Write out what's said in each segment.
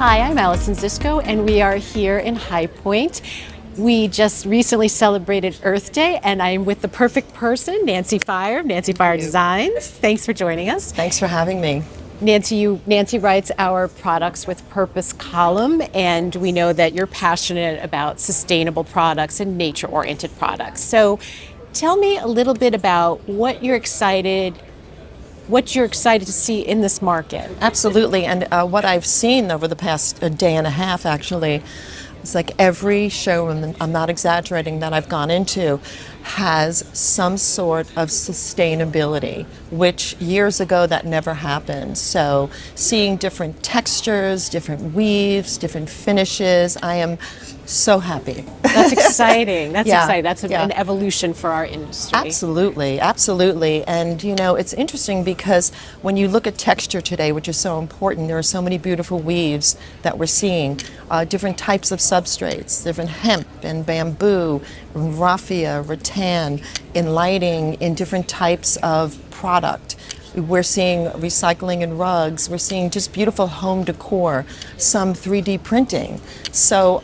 Hi, I'm Allison Zisko, and we are here in High Point. We just recently celebrated Earth Day, and I'm with the perfect person, Nancy Fire, Nancy Fire Designs. Thanks for joining us. Thanks for having me. Nancy writes our Products with Purpose column, and we know that you're passionate about sustainable products and nature-oriented products. So tell me a little bit about what you're excited to see in this market. Absolutely, and what I've seen over the past day and a half, actually, it's like every showroom, and I'm not exaggerating, that I've gone into has some sort of sustainability, which years ago that never happened. So seeing different textures, different weaves, different finishes, I am so happy. That's exciting. That's Yeah, exciting. That's yeah. an evolution for our industry. Absolutely, absolutely. And you know, it's interesting because when you look at texture today, which is so important, there are so many beautiful weaves that we're seeing, different types of substrates, different hemp and bamboo, raffia, rattan, in lighting, in different types of product. We're seeing recycling in rugs. We're seeing just beautiful home decor, some 3D printing. So,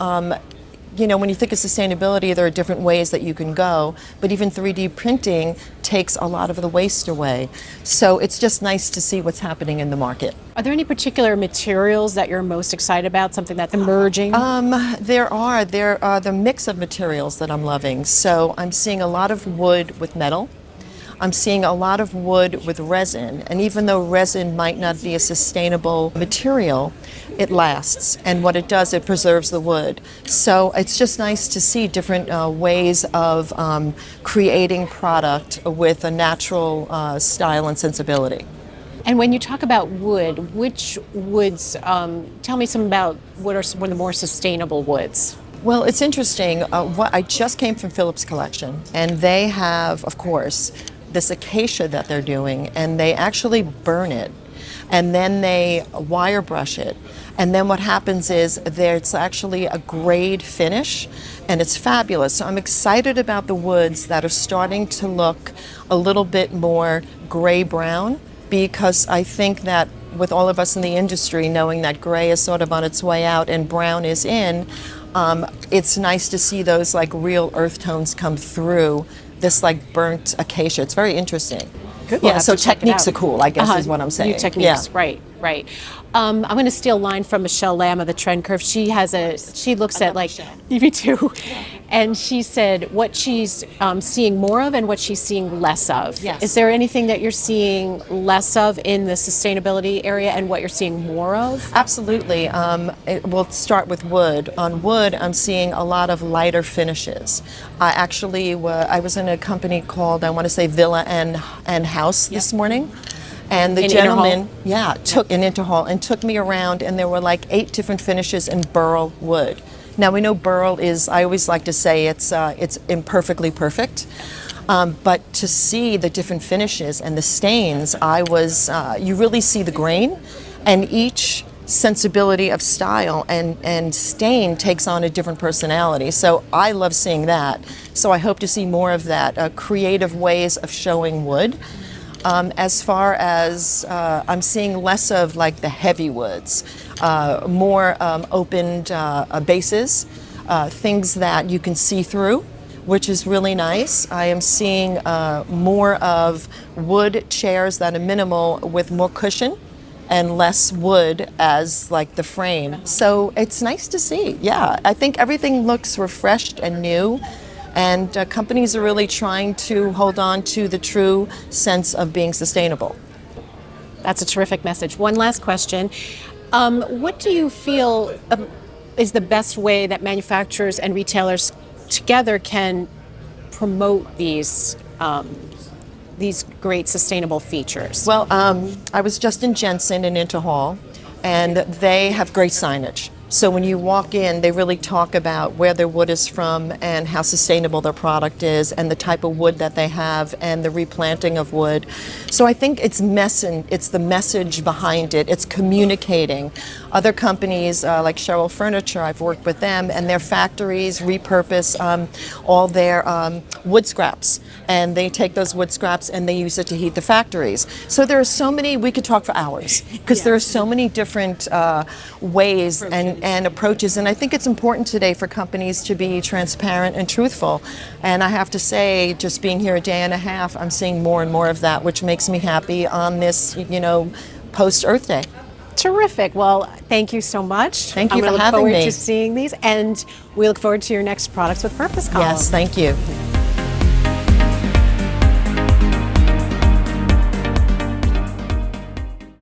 you know, when you think of sustainability, there are different ways that you can go, but even 3D printing takes a lot of the waste away. So it's just nice to see what's happening in the market. Are there any particular materials that you're most excited about, something that's emerging? There are the mix of materials that I'm loving. So I'm seeing a lot of wood with metal. I'm seeing a lot of wood with resin, and even though resin might not be a sustainable material, it lasts, and what it does, it preserves the wood. So it's just nice to see different ways of creating product with a natural style and sensibility. And when you talk about wood, which woods, tell me some about what are some of the more sustainable woods? Well, it's interesting. I just came from Phillips Collection, and they have, of course, this acacia that they're doing, and they actually burn it, and then they wire brush it, and then what happens is there's actually a grade finish, and it's fabulous. So I'm excited about the woods that are starting to look a little bit more gray-brown, because I think that with all of us in the industry knowing that gray is sort of on its way out and brown is in, it's nice to see those like real earth tones come through this like burnt acacia. It's very interesting. Good. Yeah, so techniques are cool, I guess is what I'm saying. New techniques, right. I'm going to steal a line from Michelle Lamb of the Trend Curve. She looks at like, me too, and she said what she's seeing more of and what she's seeing less of. Yes. Is there anything that you're seeing less of in the sustainability area and what you're seeing more of? Absolutely. We'll start with wood. On wood, I'm seeing a lot of lighter finishes. I was in a company called, I want to say Villa and House this morning. And the gentleman, took an Interhall and took me around, and there were like 8 different finishes in burl wood. Now we know burl is, I always like to say it's imperfectly perfect, but to see the different finishes and the stains, you really see the grain, and each sensibility of style and stain takes on a different personality. So I love seeing that. So I hope to see more of that, creative ways of showing wood. As far as I'm seeing less of like the heavy woods, more opened bases, things that you can see through, which is really nice. I am seeing more of wood chairs that are minimal with more cushion and less wood as like the frame. So it's nice to see. Yeah, I think everything looks refreshed and new. And companies are really trying to hold on to the true sense of being sustainable. That's a terrific message. One last question. What do you feel is the best way that manufacturers and retailers together can promote these great sustainable features? Well, I was just in Jensen in Interhall, and they have great signage. So when you walk in, they really talk about where their wood is from and how sustainable their product is and the type of wood that they have and the replanting of wood. So I think it's the message behind it. It's communicating. Other companies like Cheryl Furniture, I've worked with them, and their factories repurpose all their wood scraps, and they take those wood scraps and they use it to heat the factories. So there are so many, we could talk for hours, because there are so many different ways and approaches, and I think it's important today for companies to be transparent and truthful. And I have to say, just being here a day and a half, I'm seeing more and more of that, which makes me happy on this, post Earth Day. Terrific. Well, thank you so much. Thank you I'm for look having forward me. to seeing these, and we look forward to your next Products with Purpose column. Yes, thank you.